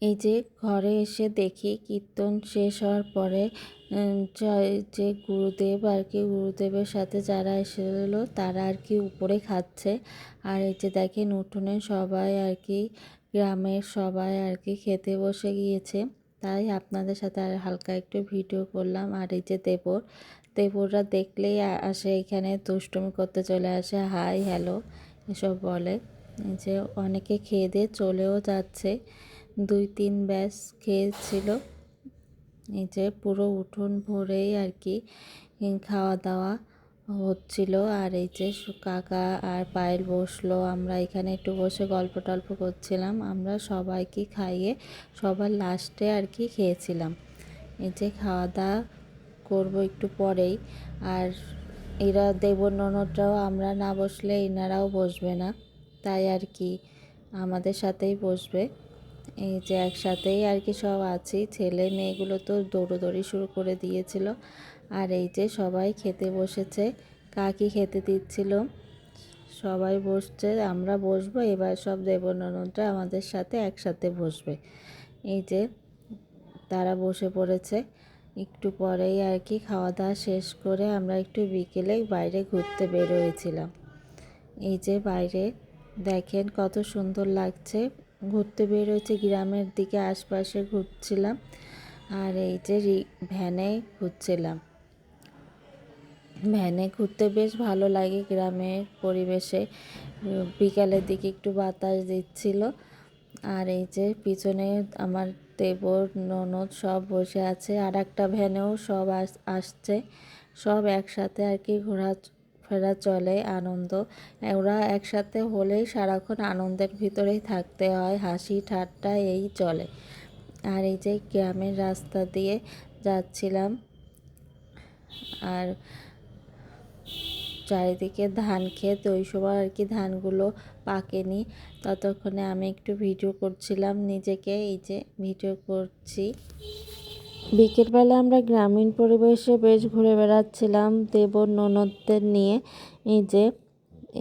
এই যে ঘরে এসে দেখি কীর্তন শেষ হওয়ার পরে যে গুরুদেব আর কি, গুরুদেবের সাথে যারা এসেছিলো তারা আর কি উপরে খাচ্ছে। আর এই যে দেখেন উঠোনে সবাই আর কি, গ্রামের সবাই আর কি খেতে বসে গিয়েছে। তাই আপনাদের সাথে আর হালকা একটু ভিডিও করলাম। আর এই যে দেবররা দেখলেই আসে, এখানে দুষ্টুমি করতে চলে আসে, হাই হ্যালো এসব বলে। এই যে অনেকে খেয়ে দিয়ে চলেও যাচ্ছে, 2-3 ব্যাচ খেয়েছিল। এই যে পুরো উঠোন ভরেই আর কি খাওয়া দাওয়া হচ্ছিল। আর এই যে কাকা আর পায়েল বসলো, আমরা এখানে একটু বসে গল্প টল্প করছিলাম। আমরা সবাইকে খাইয়ে সবার লাস্টে আর কি খেয়েছিলাম। এই যে খাওয়া দাওয়া করবো একটু পরেই। আর এরা দেবর ননদরাও আমরা না বসলে এনারাও বসবে না, তাই আর কি আমাদের সাথেই বসবে। এই যে একসাথেই আর কি সব আছি, ছেলে মেয়েগুলো তো দৌড়োদৌড়ি শুরু করে দিয়েছিল। আর এই যে সবাই খেতে বসেছে, কাকি খেতে দিচ্ছিল, সবাই বসছে, আমরা বসবো এবার। সব দেবর ননদরা আমাদের সাথে একসাথে বসবে। এই যে তারা বসে পড়েছে। একটু পরেই আর কি খাওয়া দাওয়া শেষ করে আমরা একটু বিকেলে বাইরে ঘুরতে বের হয়েছিলাম। এই যে বাইরে দেখেন কত সুন্দর লাগছে, ঘুরতে বের হয়েছে গ্রামের দিকে, আশপাশে ঘুরছিলাম। আর এই যে ভ্যানে ঘুরছিলাম। ভ্যানে ঘুরতে বেশ ভালো লাগে গ্রামের পরিবেশে। বিকালের দিকে একটু বাতাস দিচ্ছিল। আর এই যে পিছনে আমার দেবর ননদ সব বসে আছে, আর একটা ভ্যানেও সব আসছে, সব একসাথে আর কি ঘোরা ফেরা চলে, আনন্দ। ওরা একসাথে হলেই সারাক্ষণ আনন্দের ভিতরেই থাকতে হয়, হাসি ঠাট্টা এই চলে। আর এই যে গ্রামের রাস্তা দিয়ে যাচ্ছিলাম, আর চারিদিকে ধান ক্ষেত, ওই সময় আর কি ধানগুলো পাকেনি, ততক্ষণে আমি একটু ভিডিও করছিলাম নিজেকে। এই যে ভিডিও করছি। বিকেলবেলা আমরা গ্রামীণ পরিবেশে বেশ ঘুরে বেড়াচ্ছিলাম দেবর ননদদের নিয়ে।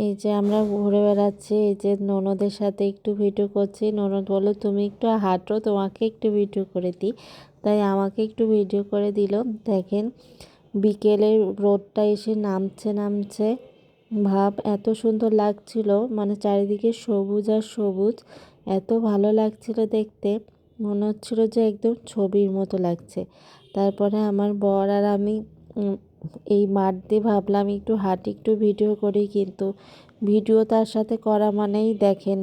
এই যে আমরা ঘুরে বেড়াচ্ছি, এই যে ননদের সাথে একটু ভিডিও করছি। ননদ বলল তুমি একটু হাঁটো, তোমাকে একটু ভিডিও করে দিই, তাই আমাকে একটু ভিডিও করে দিল। দেখেন বিকেলের রোদটা এসে নামছে ভাব, এত সুন্দর লাগছিল, মানে চারিদিকে সবুজ আর সবুজ, এত ভালো লাগছিল দেখতে, মনে হচ্ছিল যে একদম ছবির মতো লাগছে। তারপরে আমার বর আর আমি এই মাঠ দিয়ে ভাবলাম একটু হাঁটি, একটু ভিডিও করি, কিন্তু ভিডিও তার সাথে করা মানেই দেখেন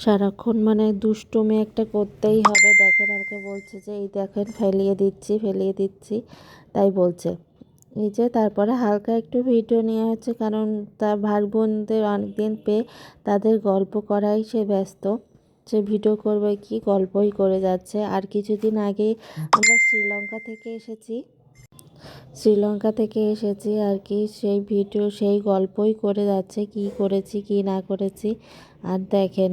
সারাক্ষণ মানে দুষ্টুমি একটা করতেই হবে। দেখেন আমাকে বলছে যে এই দেখেন ফেলিয়ে দিচ্ছি, তাই বলছে। এই যে তারপরে হালকা একটু ভিডিও নেওয়া হচ্ছে, কারণ তার ভাই বোনদের অনেকদিন পেয়ে তাদের গল্প করাই সে ব্যস্ত, সে ভিডিও করবে কি গল্পই করে যাচ্ছে। আর কিছুদিন আগে আমরা শ্রীলঙ্কা থেকে এসেছি আর কি, সেই ভিডিও সেই গল্পই করে যাচ্ছে, কি করেছি কি না করেছি। আর দেখেন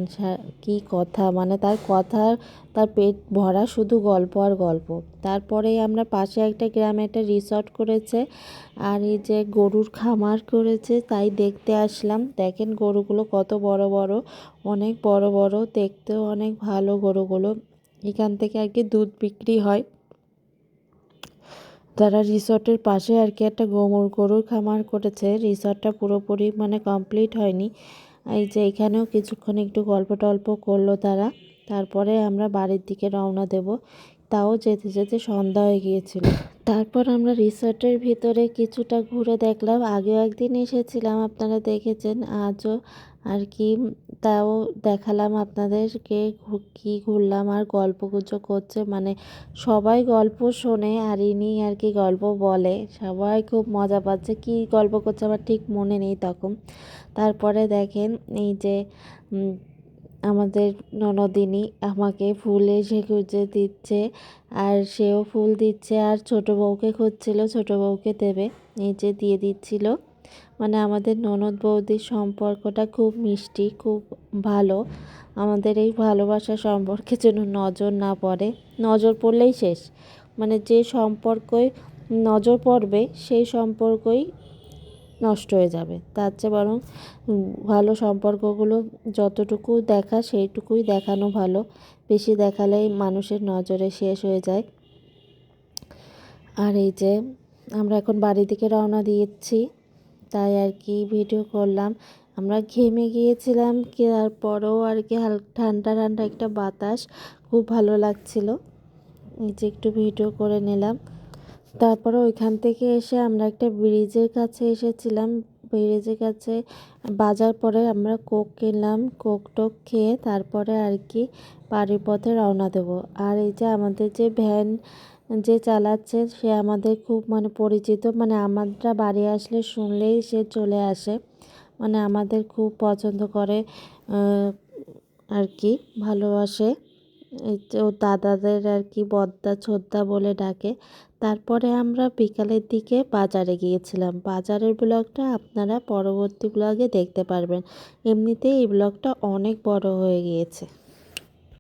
কি কথা, মানে তার পেট ভরা শুধু গল্প আর গল্প। তারপরেই আমরা পাশে একটা গ্রামে একটা রিসর্ট করেছে, আর এই যে গরুর খামার করেছে, তাই দেখতে আসলাম। দেখেন গরুগুলো কত বড় বড়, অনেক বড় বড়, দেখতেও অনেক ভালো গরুগুলো। এখান থেকে আর কি দুধ বিক্রি হয়। তারা রিসর্টের পাশে আর কি একটা গরুর খামার করেছে। রিসর্টটা পুরোপুরি মানে কমপ্লিট হয়নি। এই যে এখানেও কিছুক্ষণ একটু গল্প টল্প করলো তারা। তারপরে আমরা বাড়ির দিকে রওনা দেব, তাও যেতে যেতে সন্ধ্যা হয়ে গিয়েছিল। তারপর আমরা রিসর্টের ভিতরে কিছুটা ঘুরে দেখলাম। আগেও একদিন এসেছিলাম, আপনারা দেখেছেন, আজও আর কি তাও দেখালাম আপনাদেরকে কি ঘুরলাম। আর গল্পগুজব করছে, মানে সবাই গল্প শোনে আর ইনি আর কি গল্প বলে, সবাই খুব মজা পাচ্ছে। কি গল্প করছে আমার ঠিক মনে নেই তখন। তারপরে দেখেন এই যে আমাদের ননদিনী আমাকে ফুল এসে খুঁজে দিচ্ছে, আর সেও ফুল দিচ্ছে, আর ছোটো বউকে খুঁজছিল, ছোটো বউকে দেবে, এই যে দিয়ে দিচ্ছিল। মানে আমাদের ননদ বৌদির সম্পর্কটা খুব মিষ্টি, খুব ভালো। আমাদের এই ভালোবাসার সম্পর্কের জন্য নজর না পড়ে, নজর পড়লেই শেষ, মানে যে সম্পর্কই নজর পড়বে সেই সম্পর্কই নষ্ট হয়ে যাবে। তার চেয়ে বরং ভালো সম্পর্কগুলো যতটুকু দেখা সেইটুকুই দেখানো ভালো। বেশি দেখালেই মানুষের নজরে শেষ হয়ে যায়। আর এই যে আমরা এখন বাড়ির দিকে রওনা দিয়েছি, তাই আর কি ভিডিও করলাম। আমরা ঘেমে গিয়েছিলাম, তারপরেও আর কি ঠান্ডা ঠান্ডা একটা বাতাস, খুব ভালো লাগছিল। এই যে একটু ভিডিও করে নিলাম। তারপরে ওইখান থেকে এসে আমরা একটা ব্রিজের কাছে এসেছিলাম। ব্রিজের কাছে বাজার পরে আমরা কোক কিনলাম, কোক টোক খেয়ে তারপরে আর কি বাড়ির পথে রওনা দেব। আর এই যে আমাদের যে ভ্যান যে চালাচ্ছে সে আমাদের খুব মানে পরিচিত, মানে আমরা বাড়ি আসলে শুনলেই সে চলে আসে, মানে আমাদের খুব পছন্দ করে আর কি ভালোবাসে। এই যে ও দাদাদের আর কি বদ্দা ছোদ্দা বলে ডাকে। তারপরে আমরা বিকালের দিকে বাজারে গিয়েছিলাম। বাজারের ব্লগটা আপনারা পরবর্তী ব্লগে দেখতে পারবেন। এমনিতেই এই ব্লগটা অনেক বড় হয়ে গিয়েছে।